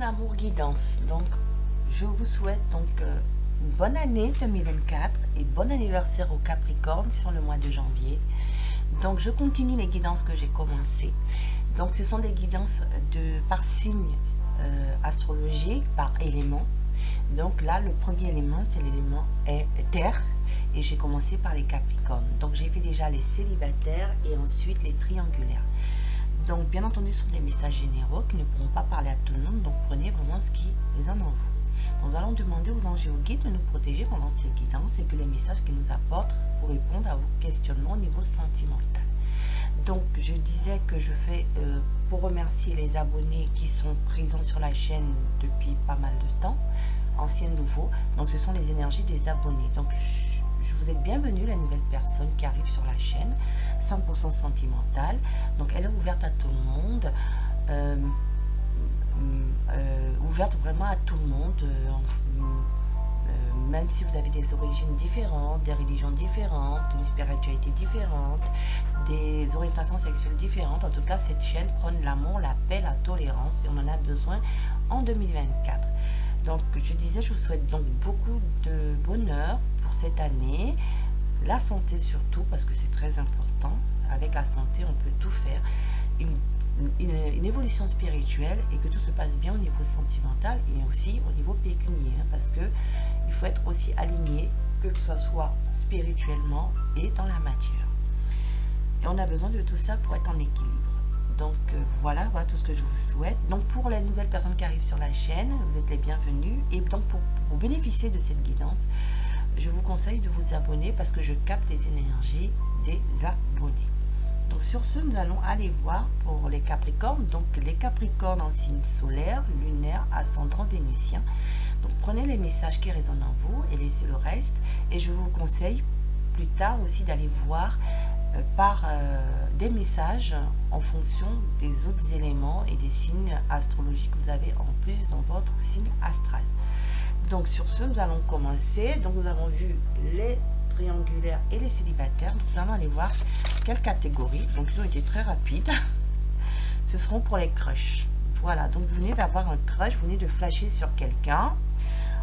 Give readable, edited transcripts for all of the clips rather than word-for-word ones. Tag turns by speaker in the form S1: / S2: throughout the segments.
S1: Amour Guidance. Donc je vous souhaite une bonne année 2024 et bon anniversaire au Capricorne sur le mois de janvier. Donc je continue les guidances que j'ai commencé. Donc ce sont des guidances par signe astrologique, par élément. Donc là le premier élément c'est l'élément terre et j'ai commencé par les Capricornes. Donc j'ai fait déjà les célibataires et ensuite les triangulaires. Donc, bien entendu, ce sont des messages généraux qui ne pourront pas parler à tout le monde. Donc, prenez vraiment ce qui résonne en vous. Donc, nous allons demander aux anges et aux guides de nous protéger pendant ces guidances et que les messages qu'ils nous apportent pour répondre à vos questionnements au niveau sentimental. Donc, je disais que je fais pour remercier les abonnés qui sont présents sur la chaîne depuis pas mal de temps, anciens, nouveaux. Donc, ce sont les énergies des abonnés. Donc, vous êtes bienvenue, la nouvelle personne qui arrive sur la chaîne, 100% sentimentale. Donc elle est ouverte à tout le monde, ouverte vraiment à tout le monde, même si vous avez des origines différentes, des religions différentes, une spiritualité différente, des orientations sexuelles différentes. En tout cas, cette chaîne prône l'amour, la paix, la tolérance et on en a besoin en 2024. Donc je disais, je vous souhaite donc beaucoup de bonheur cette année, la santé surtout parce que c'est très important. Avec la santé on peut tout faire, une évolution spirituelle et que tout se passe bien au niveau sentimental et aussi au niveau pécuniaire, hein, parce que il faut être aussi aligné, que ce soit spirituellement et dans la matière, et on a besoin de tout ça pour être en équilibre. Donc voilà tout ce que je vous souhaite. Donc pour les nouvelles personnes qui arrivent sur la chaîne, vous êtes les bienvenus. Et donc pour bénéficier de cette guidance, je vous conseille de vous abonner parce que je capte les énergies des abonnés. Donc sur ce, nous allons aller voir pour les Capricornes. Donc les Capricornes en signe solaire, lunaire, ascendant vénusien. Donc prenez les messages qui résonnent en vous et laissez le reste. Et je vous conseille plus tard aussi d'aller voir par des messages en fonction des autres éléments et des signes astrologiques que vous avez en plus dans votre signe astral. Donc sur ce, nous allons commencer. Donc nous avons vu les triangulaires et les célibataires. Donc, nous allons aller voir quelle catégorie. Donc ils ont été très rapides. Ce seront pour les crushs. Voilà, donc vous venez d'avoir un crush, vous venez de flasher sur quelqu'un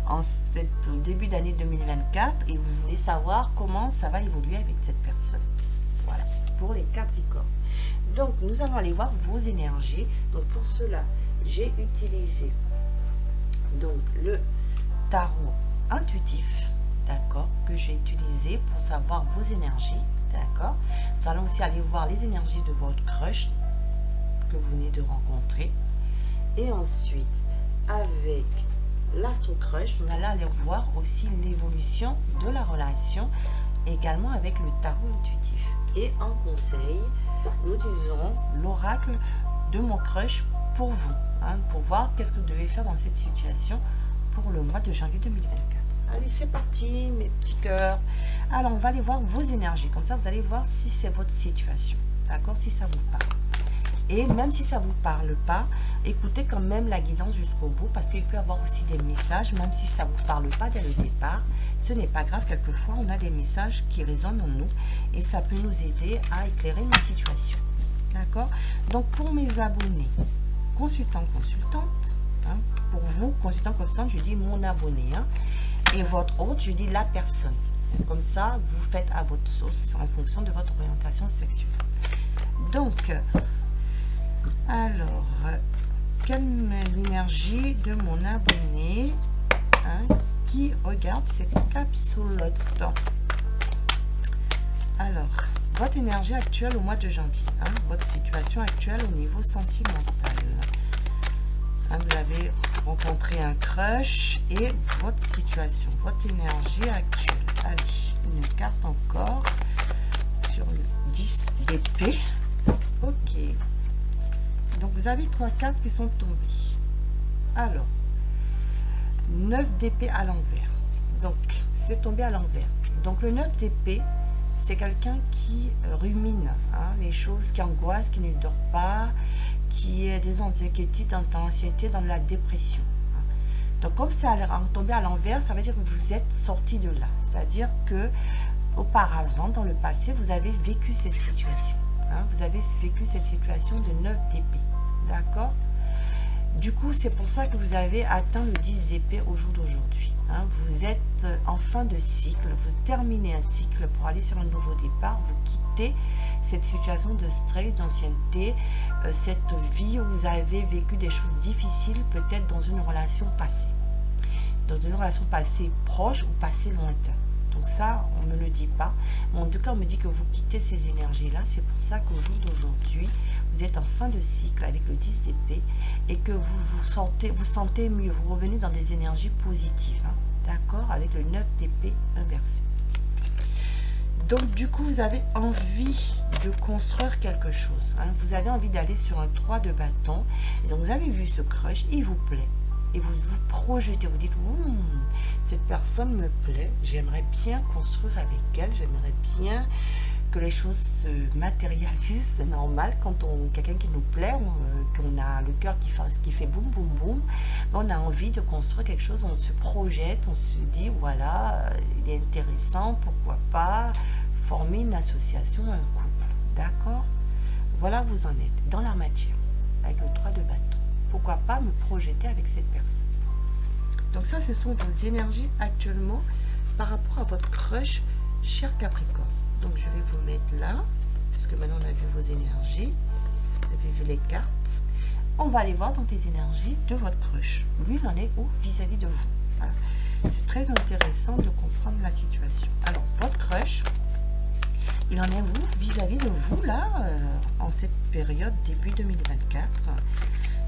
S1: au début d'année 2024 et vous voulez savoir comment ça va évoluer avec cette personne. Voilà, pour les Capricornes. Donc nous allons aller voir vos énergies. Donc pour cela, j'ai utilisé donc le tarot intuitif, d'accord, que j'ai utilisé pour savoir vos énergies, d'accord. Nous allons aussi aller voir les énergies de votre crush que vous venez de rencontrer, et ensuite avec l'astro crush, nous allons aller voir aussi l'évolution de la relation, également avec le tarot intuitif. Et en conseil, nous disons l'oracle de mon crush pour vous, hein, pour voir qu'est-ce que vous devez faire dans cette situation pour le mois de janvier 2024. Allez, c'est parti mes petits cœurs. Alors on va aller voir vos énergies, comme ça vous allez voir si c'est votre situation, d'accord, si ça vous parle. Et même si ça ne vous parle pas, écoutez quand même la guidance jusqu'au bout, parce qu'il peut y avoir aussi des messages, même si ça ne vous parle pas dès le départ, ce n'est pas grave, quelquefois on a des messages qui résonnent en nous et ça peut nous aider à éclairer nos situations, d'accord. Donc pour mes abonnés, consultants, consultantes, hein, pour vous, consultant, consultante, je dis mon abonné, hein, et votre hôte, je dis la personne. Comme ça, vous faites à votre sauce en fonction de votre orientation sexuelle. Donc, alors, quelle est l'énergie de mon abonné, hein, qui regarde cette capsule? Alors, votre énergie actuelle au mois de janvier, hein, votre situation actuelle au niveau sentimental. Hein, vous avez rencontré un crush et votre situation, votre énergie actuelle. Allez, une carte encore sur le 10 d'épée. Ok. Donc, vous avez 3 cartes qui sont tombées. Alors, 9 d'épée à l'envers. Donc, c'est tombé à l'envers. Donc, le 9 d'épée, c'est quelqu'un qui rumine, hein, les choses, qui angoisse, qui ne dort pas, qui est des inquiétudes, dans l'anxiété, dans la dépression. Hein. Donc comme c'est tombé à l'envers, ça veut dire que vous êtes sorti de là. C'est-à-dire que auparavant, dans le passé, vous avez vécu cette situation. Hein, vous avez vécu cette situation de 9 d'épée. D'accord? Du coup, c'est pour ça que vous avez atteint le 10 d'épée au jour d'aujourd'hui. Hein, vous êtes en fin de cycle, vous terminez un cycle pour aller sur un nouveau départ, vous quittez cette situation de stress, d'ancienneté, cette vie où vous avez vécu des choses difficiles, peut-être dans une relation passée. Dans une relation passée proche ou passée lointain. Donc ça, on ne le dit pas. Mais en tout cas, on me dit que vous quittez ces énergies-là. C'est pour ça qu'au jour d'aujourd'hui, vous êtes en fin de cycle avec le 10 d'épée et que vous sentez mieux. Vous revenez dans des énergies positives. Hein, d'accord? Avec le 9 d'épée inversé. Donc, du coup, vous avez envie de construire quelque chose. Hein, vous avez envie d'aller sur un 3 de bâton. Et donc, vous avez vu ce crush, il vous plaît. Et vous vous projetez, vous dites, cette personne me plaît, j'aimerais bien construire avec elle, j'aimerais bien que les choses se matérialisent, c'est normal, quand quelqu'un qui nous plaît, qu'on a le cœur qui fait boum, boum, boum, on a envie de construire quelque chose, on se projette, on se dit, voilà, il est intéressant, pourquoi pas former une association, un couple, d'accord? Voilà, vous en êtes, dans la matière, avec le 3 de bâton. Pourquoi pas me projeter avec cette personne. Donc ça, ce sont vos énergies actuellement par rapport à votre crush, cher Capricorne. Donc je vais vous mettre là, puisque maintenant on a vu vos énergies, vous avez vu les cartes. On va aller voir donc les énergies de votre crush. Lui, il en est où vis-à-vis de vous? Hein? C'est très intéressant de comprendre la situation. Alors, votre crush, il en est où vis-à-vis de vous, là, en cette période début 2024?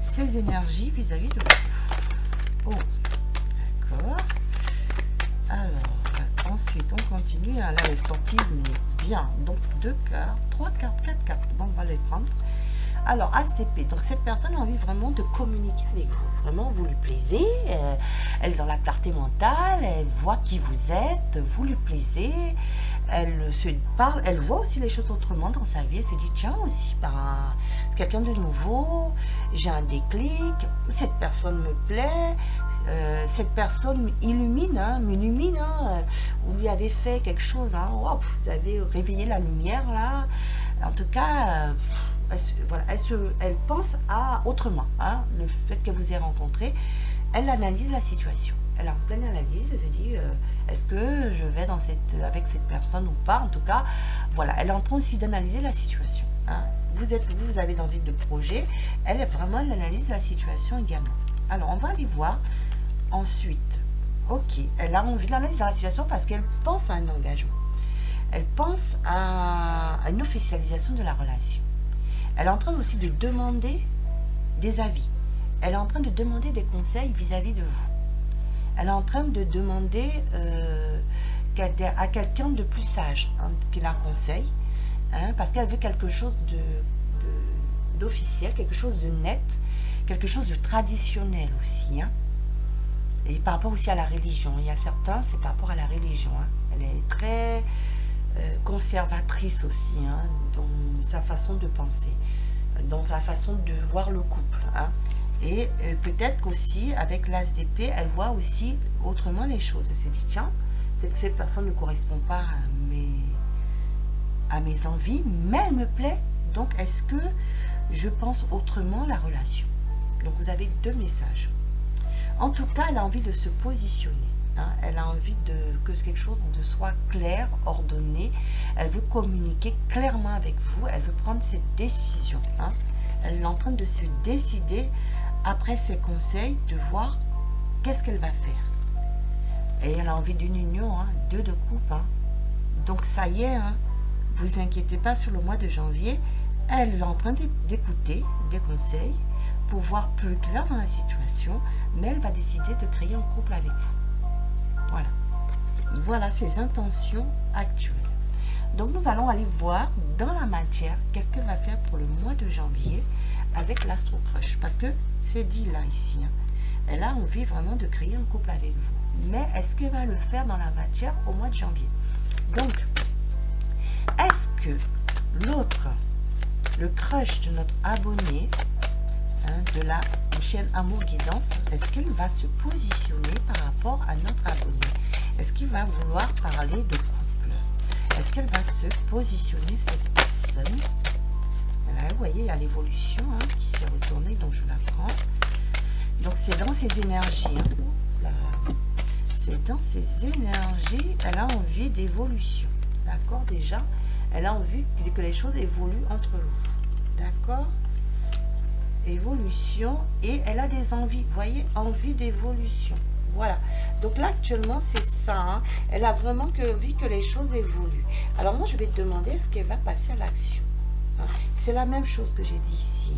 S1: Ces énergies vis-à-vis de vous. Oh, d'accord. Alors, ensuite, on continue. Là, elle est sortie, mais bien. Donc, 2 cartes, 3 cartes, 4 cartes. Bon, on va les prendre. Alors, As d'épée. Donc, cette personne a envie vraiment de communiquer avec vous. Vraiment, vous lui plaisez. Elle est dans la clarté mentale. Elle voit qui vous êtes. Vous lui plaisez. Elle se parle, elle voit aussi les choses autrement dans sa vie. Elle se dit, tiens, aussi, c'est quelqu'un de nouveau, j'ai un déclic, cette personne me plaît, cette personne m'illumine, vous lui avez fait quelque chose, hein, wow, vous avez réveillé la lumière, là. En tout cas, elle pense à autrement, hein, le fait que vous ayez rencontré, elle analyse la situation. Elle est en pleine analyse, elle se dit, est-ce que je vais avec cette personne ou pas? En tout cas, voilà, elle est en train aussi d'analyser la situation. Hein. Vous avez envie de projet, elle analyse la situation également. Alors, on va aller voir ensuite. Ok, elle a envie d'analyser la situation parce qu'elle pense à un engagement. Elle pense à une officialisation de la relation. Elle est en train aussi de demander des avis. Elle est en train de demander des conseils vis-à-vis de vous. Elle est en train de demander à quelqu'un de plus sage, hein, qui la conseille, hein, parce qu'elle veut quelque chose d'officiel, quelque chose de net, quelque chose de traditionnel aussi. Hein. Et par rapport aussi à la religion. Il y a certains, c'est par rapport à la religion. Hein. Elle est très conservatrice aussi, hein, dans sa façon de penser, dans la façon de voir le couple. Hein. Et peut-être qu'aussi, avec l'As d'épée, elle voit aussi autrement les choses. Elle se dit, tiens, peut-être que cette personne ne correspond pas à mes envies, mais elle me plaît. Donc, est-ce que je pense autrement la relation? Donc, vous avez 2 messages. En tout cas, elle a envie de se positionner. Hein. Elle a envie que quelque chose de soit clair, ordonné. Elle veut communiquer clairement avec vous. Elle veut prendre cette décision. Hein. Elle est en train de se décider, après ses conseils, de voir qu'est-ce qu'elle va faire. Et elle a envie d'une union, hein, 2 de coupe. Hein. Donc ça y est, hein, vous inquiétez pas sur le mois de janvier. Elle est en train d'écouter des conseils pour voir plus clair dans la situation, mais elle va décider de créer un couple avec vous. Voilà. Voilà ses intentions actuelles. Donc nous allons aller voir dans la matière qu'est-ce qu'elle va faire pour le mois de janvier avec l'Astro Crush. Parce que c'est dit là, ici. Hein, elle a envie vraiment de créer un couple avec vous. Mais est-ce qu'elle va le faire dans la matière au mois de janvier? Donc, est-ce que l'autre, le crush de notre abonné, de la chaîne Amour Guidance, est-ce qu'elle va se positionner par rapport à notre abonné? Est-ce qu'il va vouloir parler de couple? Est-ce qu'elle va se positionner, cette personne? Là, vous voyez, il y a l'évolution qui s'est retournée, donc je la prends. Donc, c'est dans ses énergies. C'est dans ses énergies. Elle a envie d'évolution. D'accord? Déjà, elle a envie que les choses évoluent entre vous. D'accord? Évolution. Et elle a des envies. Vous voyez? Envie d'évolution. Voilà. Donc là, actuellement, c'est ça. Elle a vraiment envie que les choses évoluent. Alors, moi, je vais te demander, est-ce qu'elle va passer à l'action? C'est la même chose que j'ai dit ici.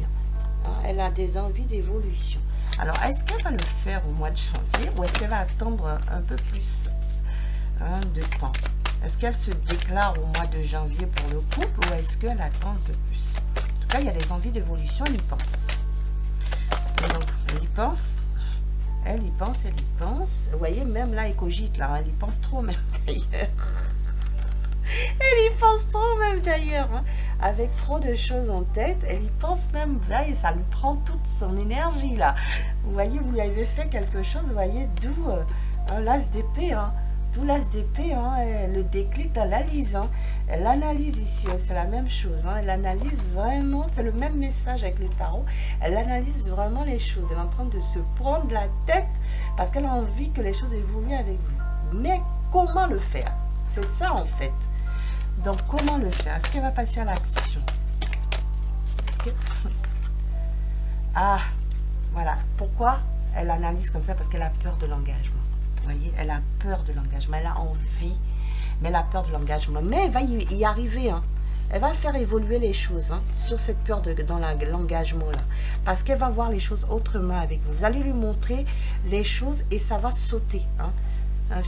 S1: Elle a des envies d'évolution. Alors, est-ce qu'elle va le faire au mois de janvier ou est-ce qu'elle va attendre un peu plus de temps? Est-ce qu'elle se déclare au mois de janvier pour le couple ou est-ce qu'elle attend un peu plus? En tout cas, il y a des envies d'évolution, elle y pense. Donc, elle y pense. Elle y pense, elle y pense. Vous voyez, même là, elle cogite, là. Elle y pense trop, même d'ailleurs. Elle y pense trop même d'ailleurs, avec trop de choses en tête, elle y pense même là et ça lui prend toute son énergie là. Vous voyez, vous lui avez fait quelque chose, vous voyez, d'où l'as d'épée, d'où l'as d'épée, le déclic d'analyse. Elle analyse ici, c'est la même chose, elle analyse vraiment, c'est le même message avec le tarot, elle analyse vraiment les choses, elle est en train de se prendre la tête parce qu'elle a envie que les choses évoluent avec vous. Mais comment le faire? C'est ça en fait. Donc, comment le faire? Est-ce qu'elle va passer à l'action? Ah, voilà. Pourquoi elle analyse comme ça? Parce qu'elle a peur de l'engagement. Vous voyez, elle a peur de l'engagement. Elle a envie, mais elle a peur de l'engagement. Mais elle va y arriver. Elle va faire évoluer les choses sur cette peur dans l'engagement là. Parce qu'elle va voir les choses autrement avec vous. Vous allez lui montrer les choses et ça va sauter. Vous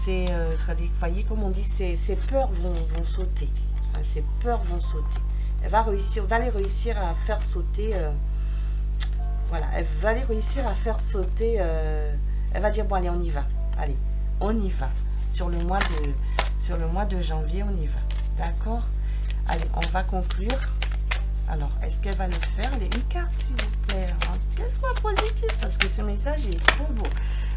S1: voyez, comme on dit, ces peurs vont sauter. Ces peurs vont sauter. Elle va réussir, vous allez réussir à faire sauter. Voilà, elle va aller réussir à faire sauter. Elle va dire bon allez, on y va. Allez, on y va. Sur le mois de janvier, on y va. D'accord? Allez, on va conclure. Alors, est-ce qu'elle va le faire? Allez, une carte, s'il vous plaît. Qu'elle soit positive, parce que ce message est trop beau.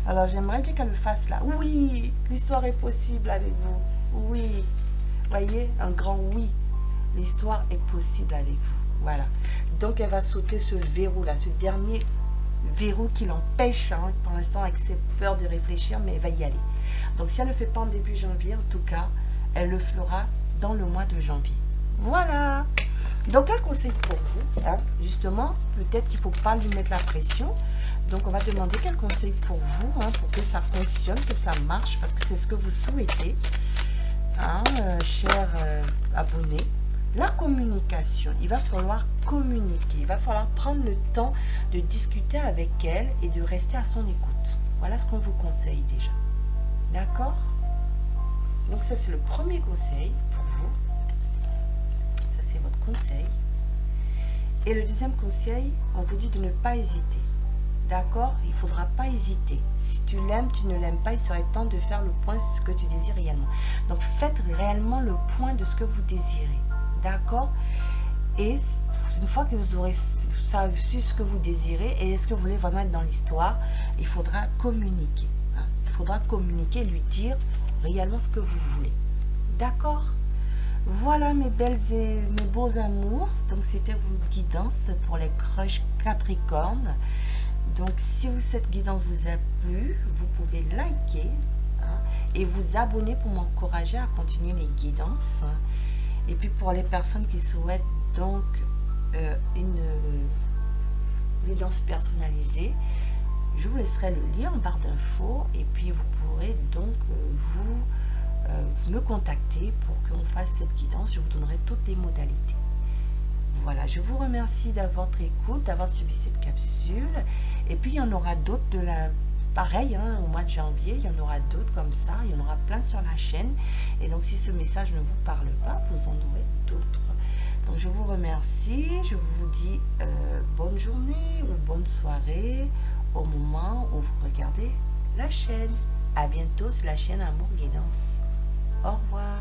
S1: Alors, j'aimerais bien qu'elle le fasse là. Oui, l'histoire est possible avec vous. Oui. Voyez, un grand oui. L'histoire est possible avec vous. Voilà. Donc, elle va sauter ce verrou-là, ce dernier verrou qui l'empêche, pour l'instant, avec ses peurs de réfléchir, mais elle va y aller. Donc, si elle ne le fait pas en début janvier, en tout cas, elle le fera dans le mois de janvier. Voilà. Donc, quel conseil pour vous? Justement, peut-être qu'il ne faut pas lui mettre la pression. Donc, on va demander quel conseil pour vous, pour que ça fonctionne, que ça marche, parce que c'est ce que vous souhaitez, chers abonnés. La communication, il va falloir communiquer, il va falloir prendre le temps de discuter avec elle et de rester à son écoute. Voilà ce qu'on vous conseille déjà. D'accord? Donc, ça, c'est le premier conseil pour vous. Ça, c'est votre conseil. Et le deuxième conseil, on vous dit de ne pas hésiter. D'accord? Il ne faudra pas hésiter. Si tu l'aimes, tu ne l'aimes pas, il serait temps de faire le point sur ce que tu désires réellement. Donc, faites réellement le point de ce que vous désirez. D'accord? Et une fois que vous aurez su ce que vous désirez et est-ce que vous voulez vraiment être dans l'histoire, il faudra communiquer. Il faudra communiquer et lui dire réellement ce que vous voulez. D'accord? Voilà mes belles et mes beaux amours. Donc, c'était votre guidance pour les crushs Capricorne. Donc, si cette guidance vous a plu, vous pouvez liker et vous abonner pour m'encourager à continuer les guidances. Et puis, pour les personnes qui souhaitent donc une guidance personnalisée, je vous laisserai le lien en barre d'infos et puis vous pourrez donc me contacter pour qu'on fasse cette guidance. Je vous donnerai toutes les modalités. Voilà, je vous remercie d'avoir votre écoute, d'avoir suivi cette capsule. Et puis, il y en aura d'autres pareil, au mois de janvier, il y en aura d'autres comme ça. Il y en aura plein sur la chaîne. Et donc, si ce message ne vous parle pas, vous en aurez d'autres. Donc, je vous remercie. Je vous dis bonne journée ou bonne soirée au moment où vous regardez la chaîne. À bientôt sur la chaîne Amour Guidance. Au revoir.